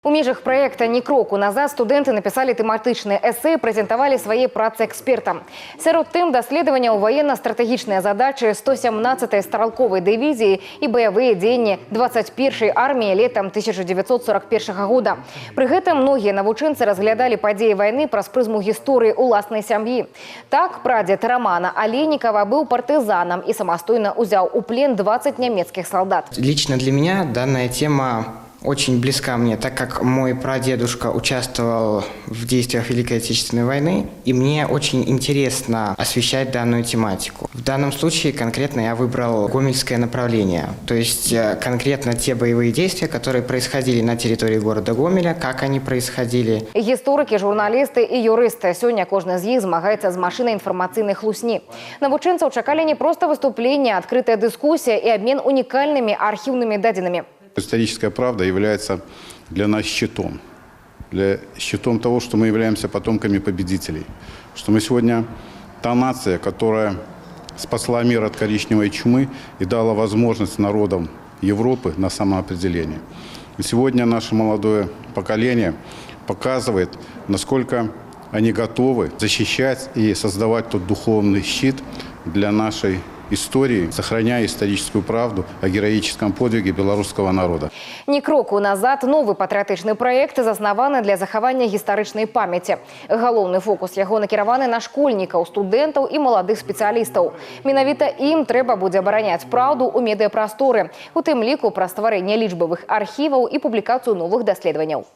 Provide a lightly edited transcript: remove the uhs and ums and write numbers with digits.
У межах проекта «Ні кроку назад» студенты написали тематичные эссе и презентовали свои працы экспертам. Сярод тем даследования у военно-стратегічныя задачи 117-й стрелковой дивизии и боевые дзеянні 21-й армии летом 1941 года. При гэтым многие навучэнцы разглядали падзеі войны праз прызму гісторыі уласнай сям'і. Так, прадзед Романа Олейникова был партизаном и самостойно узял у плен 20 немецких солдат. Лично для меня данная тема очень близка мне, так как мой прадедушка участвовал в действиях Великой Отечественной войны, и мне очень интересно освещать данную тематику. В данном случае конкретно я выбрал гомельское направление, то есть конкретно те боевые действия, которые происходили на территории города Гомеля, как они происходили. Гісторыкі, журналісты і юрысты. Сёння кожны з іх змагаецца з машинай інфармацыйнай хлусні. Навучэнцаў чакалі не просто выступление, открытая дискуссия и обмен уникальными архивными дадзенымі. Историческая правда является для нас щитом. Щитом того, что мы являемся потомками победителей. Что мы сегодня та нация, которая спасла мир от коричневой чумы и дала возможность народам Европы на самоопределение. И сегодня наше молодое поколение показывает, насколько они готовы защищать и создавать тот духовный щит для нашей истории, сохраняя историческую правду о героическом подвиге белорусского народа. «Ні кроку назад» – новый патрыятычны проект, заснаваны для захавання гістарычнай памяці. Галоўны фокус яго накіраваны на школьнікаў, студэнтаў і маладых спецыялістаў. Менавіта ім трэба будзе абараняць праўду ў медыяпрасторы, у тым ліку пра стварэнне лічбавых архіваў і публікацыю новых даследаванняў.